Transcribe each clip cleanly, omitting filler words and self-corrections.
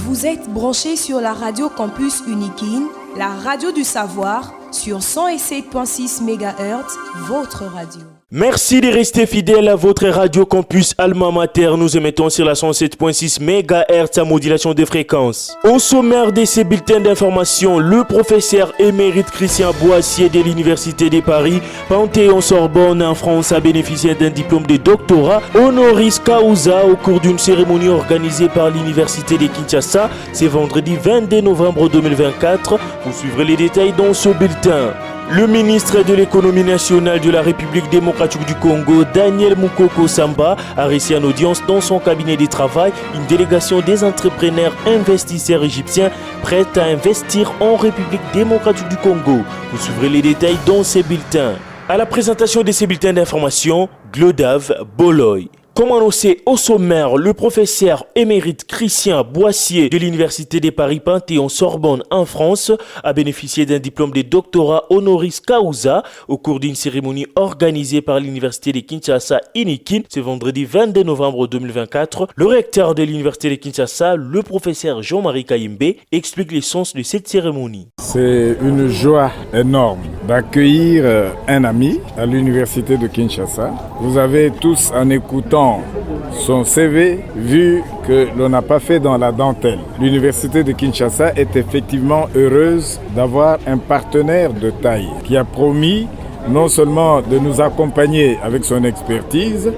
Vous êtes branchés sur la radio Campus Unikin, la radio du savoir, sur 107.6 MHz, votre radio. Merci de rester fidèle à votre radio Campus Alma Mater. Nous émettons sur la 107.6 MHz à modulation de fréquence. Au sommaire de ces bulletins d'information, le professeur émérite Christian Boissier de l'Université de Paris, Panthéon-Sorbonne en France, a bénéficié d'un diplôme de doctorat honoris causa au cours d'une cérémonie organisée par l'Université de Kinshasa. C'est vendredi 22 novembre 2024. Vous suivrez les détails dans ce bulletin. Le ministre de l'économie nationale de la République démocratique du Congo, Daniel Mukoko Samba, a reçu en audience dans son cabinet de travail une délégation des entrepreneurs investisseurs égyptiens prêts à investir en République démocratique du Congo. Vous suivrez les détails dans ces bulletins. À la présentation de ces bulletins d'information, Glodave Boloy. Comme annoncé au sommaire, le professeur émérite Christian Boissier de l'Université de Paris Panthéon-Sorbonne en France a bénéficié d'un diplôme de doctorat honoris causa au cours d'une cérémonie organisée par l'Université de Kinshasa Unikin ce vendredi 22 novembre 2024. Le recteur de l'Université de Kinshasa, le professeur Jean-Marie Kayimbe, explique le sens de cette cérémonie. C'est une joie énorme d'accueillir un ami à l'Université de Kinshasa. Vous avez tous, en écoutant son CV, vu que l'on n'a pas fait dans la dentelle. L'Université de Kinshasa est effectivement heureuse d'avoir un partenaire de taille qui a promis non seulement de nous accompagner avec son expertise,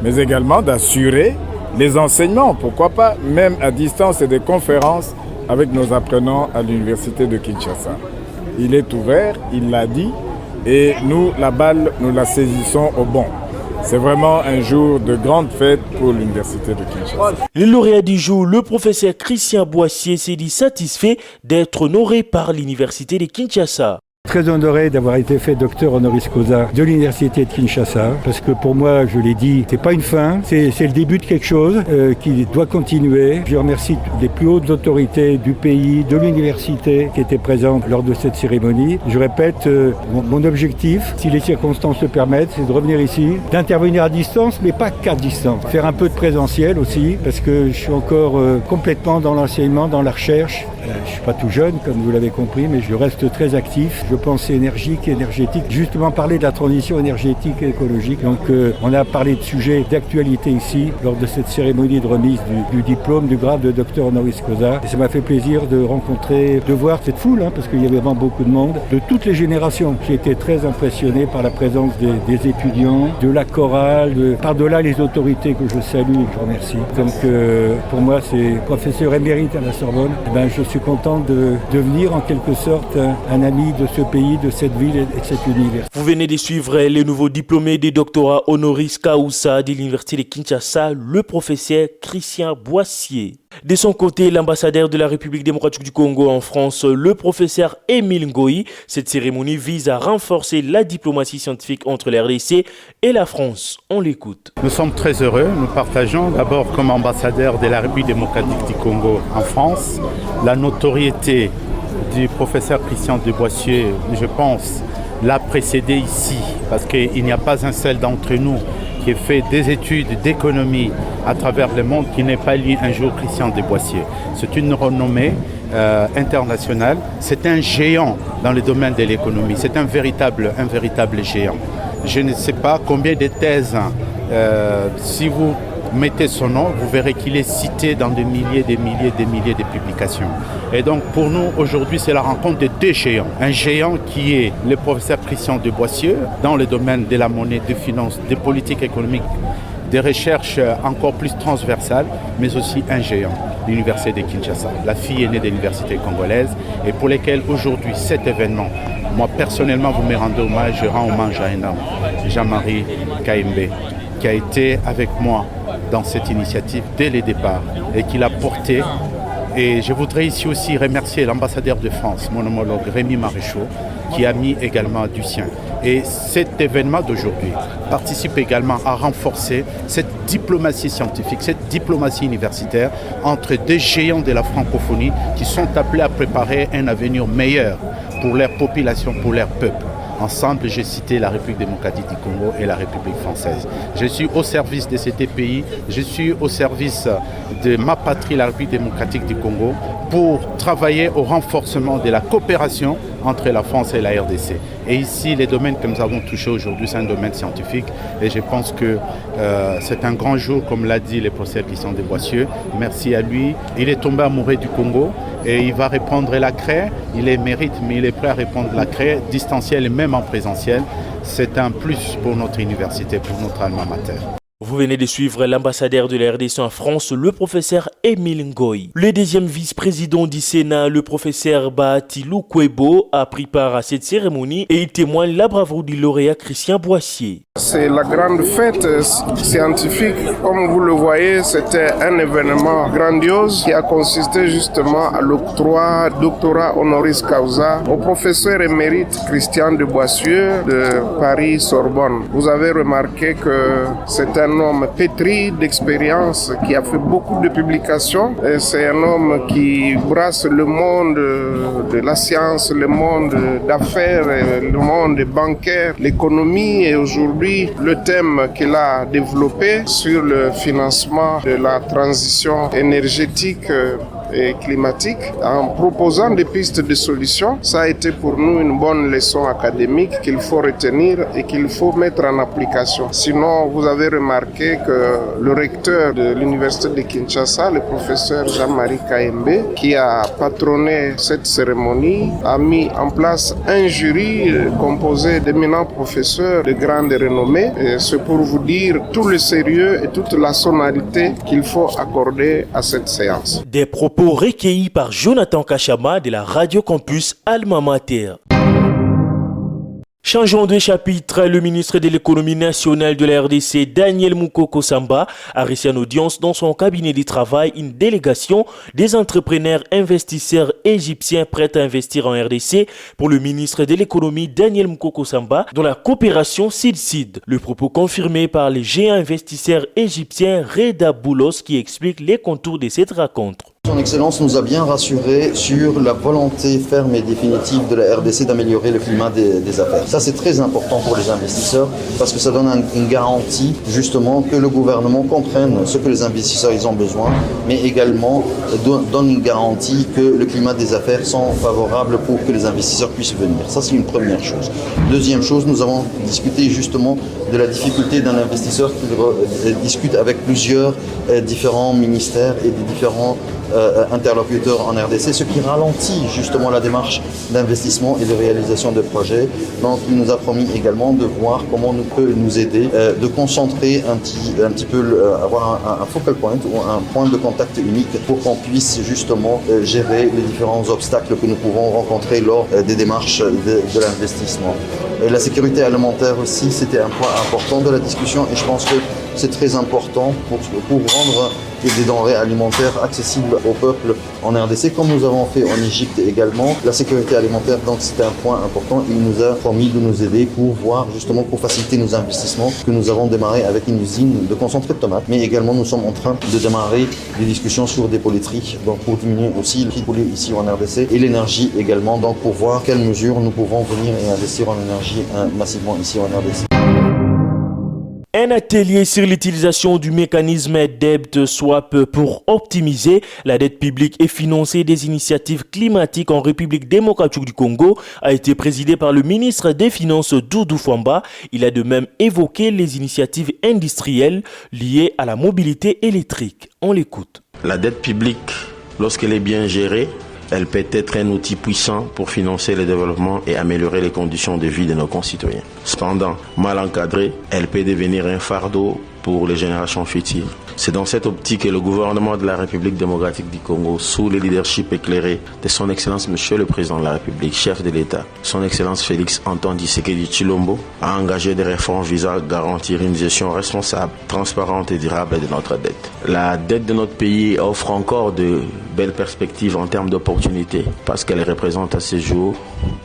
mais également d'assurer les enseignements, pourquoi pas, même à distance et des conférences avec nos apprenants à l'Université de Kinshasa. Il est ouvert, il l'a dit, et nous, la balle, nous la saisissons au bon. C'est vraiment un jour de grande fête pour l'Université de Kinshasa. Le lauréat du jour, le professeur Christian Boissier, s'est dit satisfait d'être honoré par l'Université de Kinshasa. Très honoré d'avoir été fait docteur honoris causa de l'Université de Kinshasa, parce que pour moi, je l'ai dit, c'est pas une fin, c'est le début de quelque chose qui doit continuer. Je remercie les plus hautes autorités du pays, de l'université qui étaient présentes lors de cette cérémonie. Je répète, mon objectif, si les circonstances le permettent, c'est de revenir ici, d'intervenir à distance, mais pas qu'à distance. Faire un peu de présentiel aussi, parce que je suis encore complètement dans l'enseignement, dans la recherche. Je suis pas tout jeune, comme vous l'avez compris, mais je reste très actif. Je pense énergique, énergétique. Justement, parler de la transition énergétique et écologique. Donc, on a parlé de sujets d'actualité ici, lors de cette cérémonie de remise du diplôme, du grade de docteur honoris causa. Et ça m'a fait plaisir de rencontrer, de voir cette foule, parce qu'il y avait vraiment beaucoup de monde, de toutes les générations. J'ai été très impressionné par la présence des étudiants, de la chorale, par-delà les autorités que je salue et que je remercie. Donc, pour moi, c'est professeur émérite à la Sorbonne. Je suis content de devenir en quelque sorte un ami de ce pays, de cette ville et de cet univers. Vous venez de suivre les nouveaux diplômés des doctorats honoris causa de l'Université de Kinshasa, le professeur Christian Boissier. De son côté, l'ambassadeur de la République démocratique du Congo en France, le professeur Émile Ngoï. Cette cérémonie vise à renforcer la diplomatie scientifique entre la RDC et la France. On l'écoute. Nous sommes très heureux. Nous partageons d'abord comme ambassadeur de la République démocratique du Congo en France la notoriété du professeur Christian Boissier, je pense, l'a précédé ici, parce qu'il n'y a pas un seul d'entre nous qui ait fait des études d'économie à travers le monde qui n'ait pas lu un jour Christian Boissier. C'est une renommée internationale, c'est un géant dans le domaine de l'économie, c'est un véritable géant. Je ne sais pas combien de thèses, si vous mettez son nom, vous verrez qu'il est cité dans des milliers de publications. Et donc pour nous, aujourd'hui, c'est la rencontre de deux géants. Un géant qui est le professeur Christian Boissier dans le domaine de la monnaie, des finances, des politiques économiques, des recherches encore plus transversales, mais aussi un géant, l'Université de Kinshasa, la fille aînée de l'université congolaise, et pour lesquels aujourd'hui cet événement, moi personnellement, vous me rendez hommage, je rends hommage à un homme, Jean-Marie Kayimbe, qui a été avec moi dans cette initiative dès le départ et qui l'a porté. Et je voudrais ici aussi remercier l'ambassadeur de France, mon homologue Rémi Maréchaux, qui a mis également du sien. Et cet événement d'aujourd'hui participe également à renforcer cette diplomatie scientifique, cette diplomatie universitaire entre deux géants de la francophonie qui sont appelés à préparer un avenir meilleur pour leur population, pour leur peuple. Ensemble, j'ai cité la République démocratique du Congo et la République française. Je suis au service de ces deux pays, je suis au service de ma patrie, la République démocratique du Congo, pour travailler au renforcement de la coopération entre la France et la RDC. Et ici, les domaines que nous avons touchés aujourd'hui, c'est un domaine scientifique. Et je pense que c'est un grand jour, comme l'a dit le professeur Christian de Boissieu. Merci à lui. Il est tombé amoureux du Congo et il va répondre la craie. Il est mérite, mais il est prêt à répondre la craie, distancielle et même en présentiel. C'est un plus pour notre université, pour notre alma mater. Vous venez de suivre l'ambassadeur de la RDC en France, le professeur Émile Ngoy. Le deuxième vice-président du Sénat, le professeur Bahati Lukwebo, a pris part à cette cérémonie et il témoigne la bravoure du lauréat Christian Boissier. C'est la grande fête scientifique. Comme vous le voyez, c'était un événement grandiose qui a consisté justement à l'octroi doctorat honoris causa au professeur émérite Christian de Boissieu de Paris-Sorbonne. Vous avez remarqué que c'est un homme pétri d'expérience qui a fait beaucoup de publications. Et c'est un homme qui brasse le monde de la science, le monde d'affaires, le monde bancaire, l'économie et aujourd'hui le thème qu'il a développé sur le financement de la transition énergétique et climatique en proposant des pistes de solutions. Ça a été pour nous une bonne leçon académique qu'il faut retenir et qu'il faut mettre en application. Sinon, vous avez remarqué que le recteur de l'université de Kinshasa, le professeur Jean-Marie Kaembe, qui a patronné cette cérémonie, a mis en place un jury composé d'éminents professeurs de grande renommée. C'est pour vous dire tout le sérieux et toute la sonorité qu'il faut accorder à cette séance. Des propos recueillis par Jonathan Kachama de la Radio Campus Alma Mater. Changeons de chapitre, le ministre de l'économie nationale de la RDC, Daniel Mukoko Samba, a reçu en audience dans son cabinet de travail une délégation des entrepreneurs investisseurs égyptiens prêts à investir en RDC pour le ministre de l'économie Daniel Mukoko Samba dans la coopération Sud-Sud. Le propos confirmé par les géants investisseurs égyptiens Reda Boulos qui explique les contours de cette rencontre. Son Excellence nous a bien rassurés sur la volonté ferme et définitive de la RDC d'améliorer le climat des affaires. Ça, c'est très important pour les investisseurs parce que ça donne une garantie justement que le gouvernement comprenne ce que les investisseurs ils ont besoin, mais également donne une garantie que le climat des affaires sont favorables pour que les investisseurs puissent venir. Ça, c'est une première chose. Deuxième chose, nous avons discuté justement de la difficulté d'un investisseur qui discute avec plusieurs différents ministères et des différents interlocuteurs en RDC, ce qui ralentit justement la démarche d'investissement et de réalisation de projets. Donc il nous a promis également de voir comment nous peut nous aider, de concentrer un petit peu, avoir un focal point ou un point de contact unique pour qu'on puisse justement gérer les différents obstacles que nous pouvons rencontrer lors des démarches de l'investissement. Et la sécurité alimentaire aussi, c'était un point important de la discussion et je pense que c'est très important pour rendre des denrées alimentaires accessibles au peuple en RDC, comme nous avons fait en Égypte également. La sécurité alimentaire, donc c'était un point important. Il nous a promis de nous aider pour voir justement, pour faciliter nos investissements que nous avons démarré avec une usine de concentré de tomates. Mais également, nous sommes en train de démarrer des discussions sur des polytries, donc pour diminuer aussi le prix de poulet ici en RDC et l'énergie également, donc pour voir quelles mesures nous pouvons venir et investir en énergie massivement ici en RDC. Un atelier sur l'utilisation du mécanisme debt swap pour optimiser la dette publique et financer des initiatives climatiques en République démocratique du Congo a été présidé par le ministre des Finances Doudou Fwamba. Il a de même évoqué les initiatives industrielles liées à la mobilité électrique. On l'écoute. La dette publique, lorsqu'elle est bien gérée, elle peut être un outil puissant pour financer le développement et améliorer les conditions de vie de nos concitoyens. Cependant, mal encadrée, elle peut devenir un fardeau pour les générations futures. C'est dans cette optique que le gouvernement de la République démocratique du Congo, sous le leadership éclairé de son Excellence Monsieur le Président de la République, chef de l'État, son Excellence Félix Antoine Tshisekedi Tshilombo, a engagé des réformes visant à garantir une gestion responsable, transparente et durable de notre dette. La dette de notre pays offre encore de belles perspectives en termes d'opportunités parce qu'elle représente à ce jour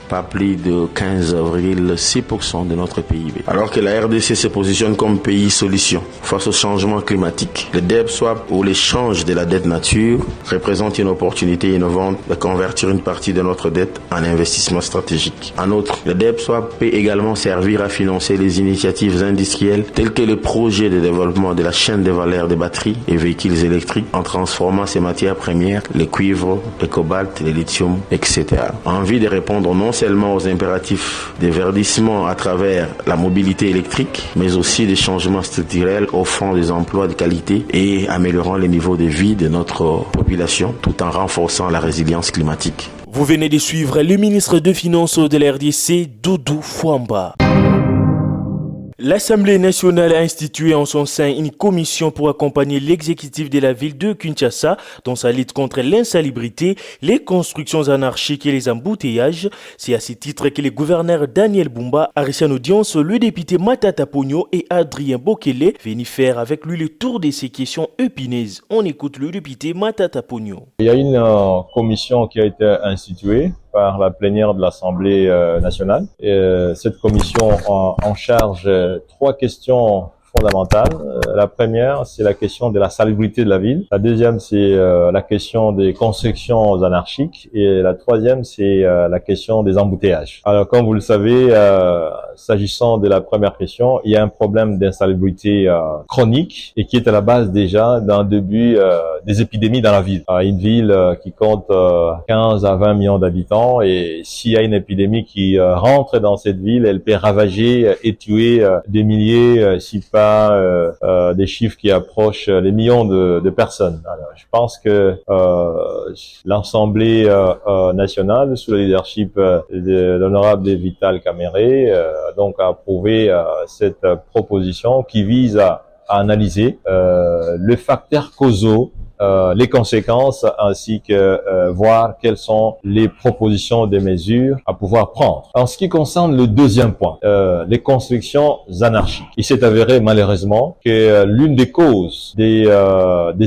pas plus de 15,6% de notre PIB. Alors que la RDC se positionne comme pays solution Face au changement climatique, le debt swap ou l'échange de la dette nature représente une opportunité innovante de convertir une partie de notre dette en investissement stratégique. En outre, le debt swap peut également servir à financer les initiatives industrielles telles que le projet de développement de la chaîne de valeur des batteries et véhicules électriques en transformant ces matières premières, le cuivre, le cobalt, le lithium, etc. En vue de répondre non seulement aux impératifs de verdissement à travers la mobilité électrique, mais aussi des changements structurels offrant des emplois de qualité et améliorant le niveau de vie de notre population tout en renforçant la résilience climatique. Vous venez de suivre le ministre des Finances de la RDC, Doudou Fouamba. L'Assemblée nationale a institué en son sein une commission pour accompagner l'exécutif de la ville de Kinshasa dans sa lutte contre l'insalubrité, les constructions anarchiques et les embouteillages. C'est à ce titre que les gouverneurs Daniel Bumba a reçu en audience le député Matata Pogno et Adrien Bokele, venus faire avec lui le tour de ces questions épineuses. On écoute le député Matata Pogno. Il y a une commission qui a été instituée par la plénière de l'Assemblée nationale. Cette commission en charge 3 questions fondamentales. La première, c'est la question de la salubrité de la ville. La deuxième, c'est la question des constructions anarchiques. Et la troisième, c'est la question des embouteillages. Alors, comme vous le savez, s'agissant de la première question, il y a un problème d'insalubrité chronique et qui est à la base déjà d'un début des épidémies dans la ville. Une ville qui compte 15 à 20 millions d'habitants, et s'il y a une épidémie qui rentre dans cette ville, elle peut ravager et tuer des milliers, si pas des chiffres qui approchent les millions de personnes. Alors, je pense que l'Assemblée nationale, sous le leadership de l'honorable Vital Kamerhe, donc a approuvé cette proposition qui vise à analyser le facteur causaux, les conséquences, ainsi que voir quelles sont les propositions des mesures à pouvoir prendre. En ce qui concerne le deuxième point, les constructions anarchiques, il s'est avéré malheureusement que l'une des causes des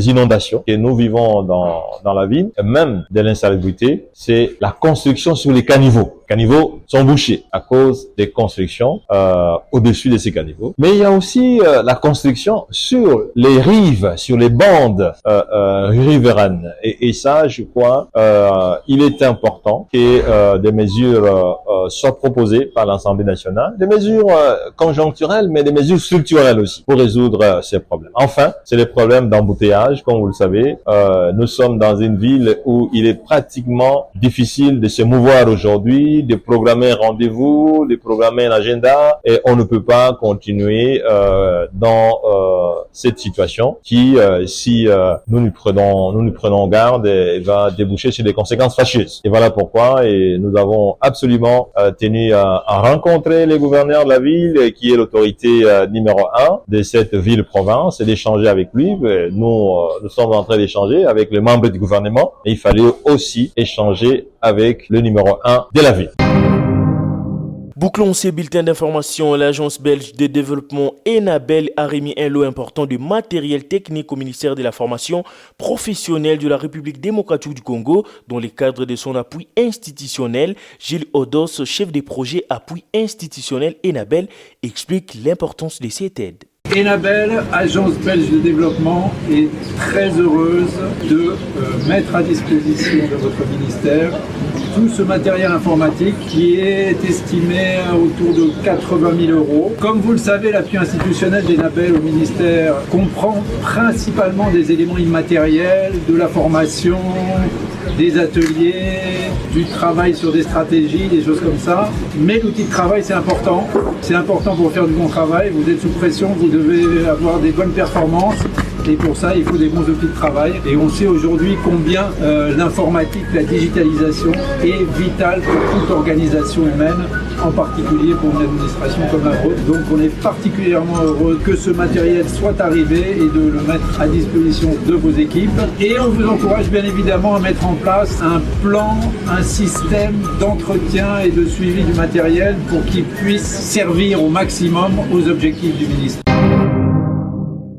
inondations que nous vivons dans la ville, et même de l'insalubrité, c'est la construction sur les caniveaux. Les caniveaux sont bouchés à cause des constructions au-dessus de ces caniveaux. Mais il y a aussi la construction sur les rives, sur les bandes riveraines. Et ça, je crois, il est important que des mesures soient proposées par l'Assemblée nationale, des mesures conjoncturelles, mais des mesures structurelles aussi, pour résoudre ces problèmes. Enfin, c'est les problèmes d'embouteillage, comme vous le savez. Nous sommes dans une ville où il est pratiquement difficile de se mouvoir aujourd'hui, de programmer un rendez-vous, de programmer un agenda, et on ne peut pas continuer dans cette situation qui, si nous nous prenons garde, va déboucher sur des conséquences fâcheuses. Et voilà pourquoi nous avons absolument tenu à rencontrer les gouverneurs de la ville, qui est l'autorité numéro 1 de cette ville-province, et d'échanger avec lui. Nous sommes en train d'échanger avec les membres du gouvernement, et il fallait aussi échanger avec le numéro 1 de la ville. Bouclons ces bulletins d'information. L'agence belge de développement Enabel a remis un lot important de matériel technique au ministère de la formation professionnelle de la République démocratique du Congo dans le cadre de son appui institutionnel. Gilles Odos, chef des projets appui institutionnel Enabel, explique l'importance de cette aide. Enabel, agence belge de développement, est très heureuse de mettre à disposition de votre ministère tout ce matériel informatique qui est estimé autour de 80 000 €. Comme vous le savez, l'appui institutionnel d'Enabel au ministère comprend principalement des éléments immatériels, de la formation, des ateliers, du travail sur des stratégies, des choses comme ça. Mais l'outil de travail, c'est important. C'est important pour faire du bon travail. Vous êtes sous pression, vous devez avoir des bonnes performances. Et pour ça, il faut des bons outils de travail. Et on sait aujourd'hui combien l'informatique, la digitalisation est vitale pour toute organisation humaine, en particulier pour une administration comme la vôtre. Donc on est particulièrement heureux que ce matériel soit arrivé et de le mettre à disposition de vos équipes. Et on vous encourage bien évidemment à mettre en place un plan, un système d'entretien et de suivi du matériel pour qu'il puisse servir au maximum aux objectifs du ministère.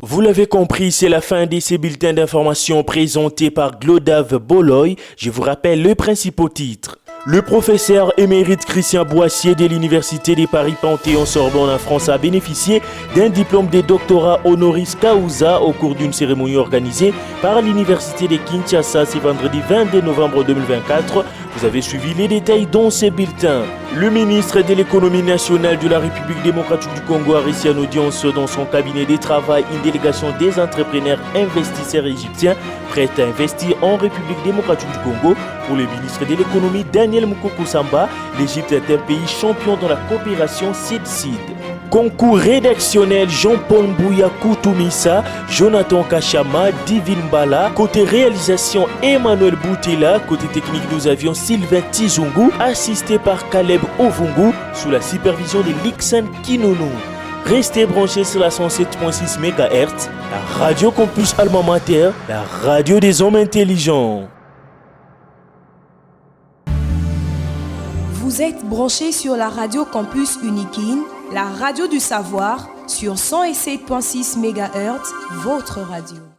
Vous l'avez compris, c'est la fin de ces bulletins d'information présentés par Glodave Boloy. Je vous rappelle le principal titre. Le professeur émérite Christian Boissier de l'Université de Paris Panthéon-Sorbonne en France a bénéficié d'un diplôme de doctorat honoris causa au cours d'une cérémonie organisée par l'Université de Kinshasa ce vendredi 22 novembre 2024. Vous avez suivi les détails dans ces bulletins. Le ministre de l'économie nationale de la République démocratique du Congo a reçu en audience dans son cabinet de travail une délégation des entrepreneurs investisseurs égyptiens prêts à investir en République démocratique du Congo. Pour le ministre de l'économie Daniel Mukoko Samba, l'Égypte est un pays champion dans la coopération Sud-Sud. Concours rédactionnel Jean-Paul Mbouya Koutoumissa, Jonathan Kachama, Divine Bala. Côté réalisation, Emmanuel Boutela. Côté technique, nous avions Sylvain Tizungu, assisté par Caleb Ovungu, sous la supervision de Lixan Kinonou. Restez branchés sur la 107.6 MHz, la radio Campus Alma Mater, la radio des hommes intelligents. Vous êtes branchés sur la radio Campus Unikin, la radio du savoir, sur 107.6 MHz, votre radio.